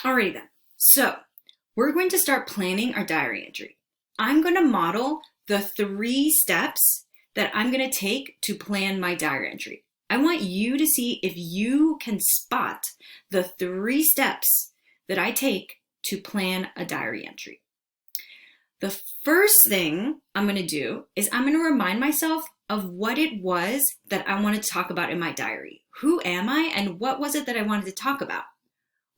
Alrighty then. So we're going to start planning our diary entry. I'm going to model the 3 steps that I'm going to take to plan my diary entry. I want you to see if you can spot the 3 steps that I take to plan a diary entry. The first thing I'm going to do is I'm going to remind myself of what it was that I wanted to talk about in my diary. Who am I and what was it that I wanted to talk about?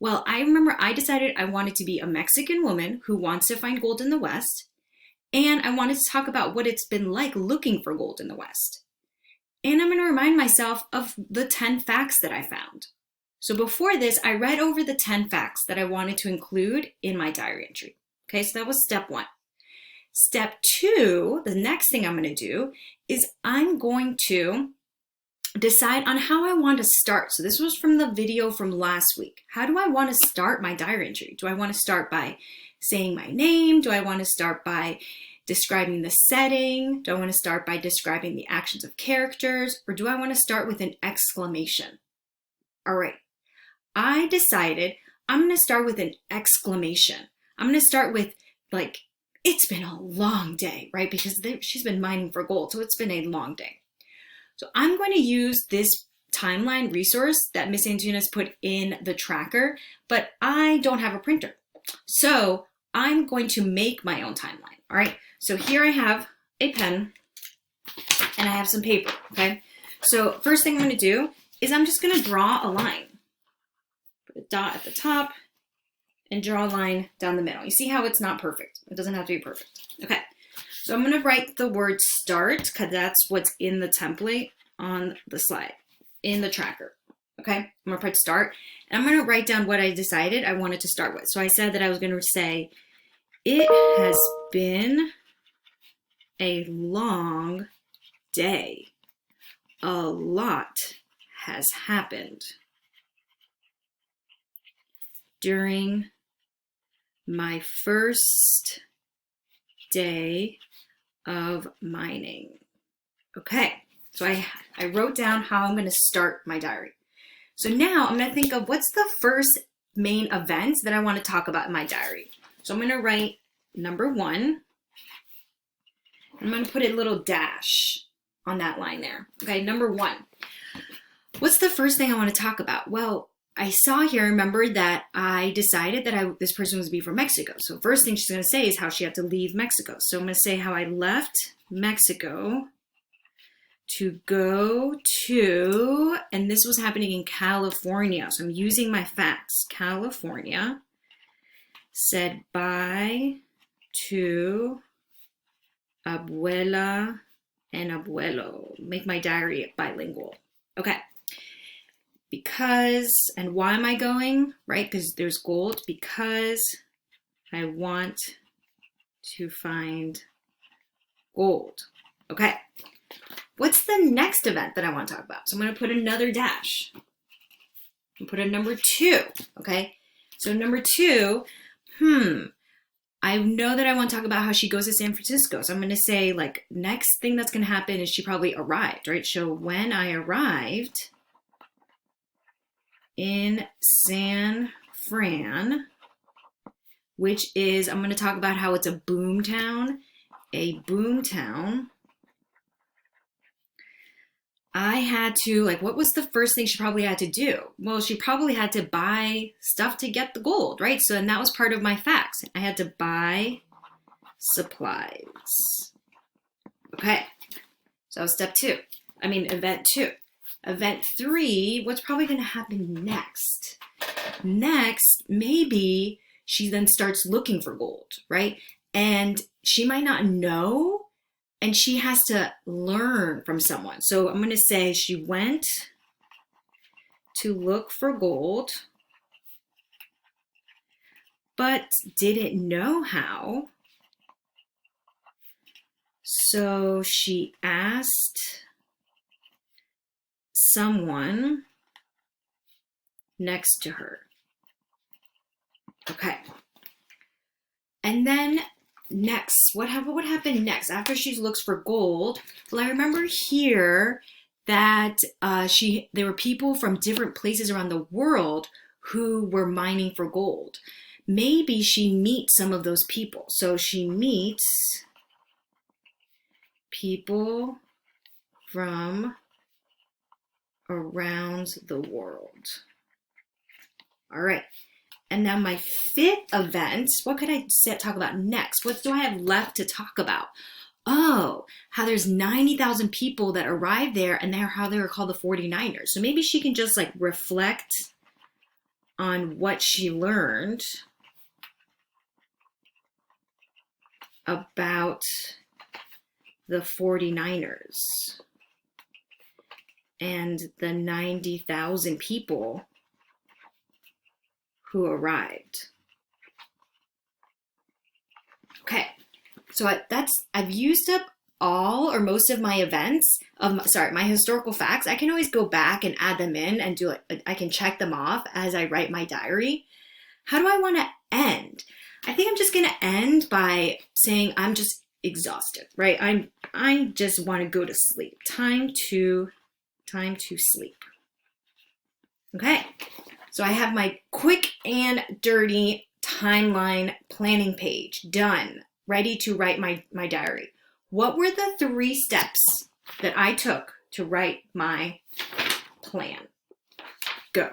Well, I remember I decided I wanted to be a Mexican woman who wants to find gold in the West, and I wanted to talk about what it's been like looking for gold in the West. And I'm going to remind myself of the 10 facts that I found. So before this, I read over the 10 facts that I wanted to include in my diary entry. Okay, so that was step 1. Step 2, the next thing I'm going to do is I'm going to decide on how I want to start. So this was from the video from last week. How do I want to start my diary entry? Do I want to start by saying my name? Do I want to start by describing the setting? Do I want to start by describing the actions of characters? Or do I want to start with an exclamation? All right, I decided I'm going to start with an exclamation. I'm going to start with like, it's been a long day, right? Because she's been mining for gold, so it's been a long day. So I'm going to use this timeline resource that Miss Antunes put in the tracker, but I don't have a printer. So I'm going to make my own timeline, all right? So here I have a pen and I have some paper, okay? So first thing I'm gonna do is I'm just gonna draw a line. Put a dot at the top and draw a line down the middle. You see how it's not perfect. It doesn't have to be perfect. Okay. So I'm going to write the word start because that's what's in the template on the slide, in the tracker. Okay, I'm going to press start and I'm going to write down what I decided I wanted to start with. So I said that I was going to say, it has been a long day. A lot has happened during my first day of mining. Okay, so I wrote down how I'm going to start my diary. So now I'm going to think of what's the first main event that I want to talk about in my diary. So I'm going to write number 1. I'm going to put a little dash on that line there. Okay, number 1. What's the first thing I want to talk about? Well, I saw here, remember that I decided that this person was to be from Mexico. So first thing she's going to say is how she had to leave Mexico. So I'm going to say how I left Mexico to go to, and this was happening in California. So I'm using my facts. California, said bye to abuela and abuelo. Make my diary bilingual. Okay. Because, and why am I going, right? Because there's gold. Because I want to find gold. Okay. What's the next event that I want to talk about? So I'm going to put another dash and put a number 2. Okay. So number 2, I know that I want to talk about how she goes to San Francisco. So I'm going to say like, next thing that's going to happen is she probably arrived, right? So when I arrived in San Fran, which is, I'm going to talk about how it's a boom town. A boom town. I had to, like, what was the first thing she probably had to do? Well, she probably had to buy stuff to get the gold, right? So, and that was part of my facts. I had to buy supplies. Okay, so that was step 2. Event 2. Event 3, what's probably going to happen next? Next, maybe she then starts looking for gold, right? And she might not know, and she has to learn from someone. So I'm going to say she went to look for gold, but didn't know how. So she asked someone next to her. Okay. And then next, what happened next after she looks for gold? Well, I remember here that there were people from different places around the world who were mining for gold. Maybe she meets some of those people. So she meets people from around the world. All right. And now my fifth event, what could I talk about next? What do I have left to talk about? Oh, how there's 90,000 people that arrived there and how they were called the 49ers. So maybe she can just like reflect on what she learned about the 49ers and the 90,000 people who arrived. Okay, so I've used up all or most of my events my historical facts. I can always go back and add them in and do it. I can check them off as I write my diary. How do I want to end? I think I'm just going to end by saying I'm just exhausted, right? I just want to go to sleep. Time to sleep. Okay. So I have my quick and dirty timeline planning page done, ready to write my diary. What were the 3 steps that I took to write my plan? Go.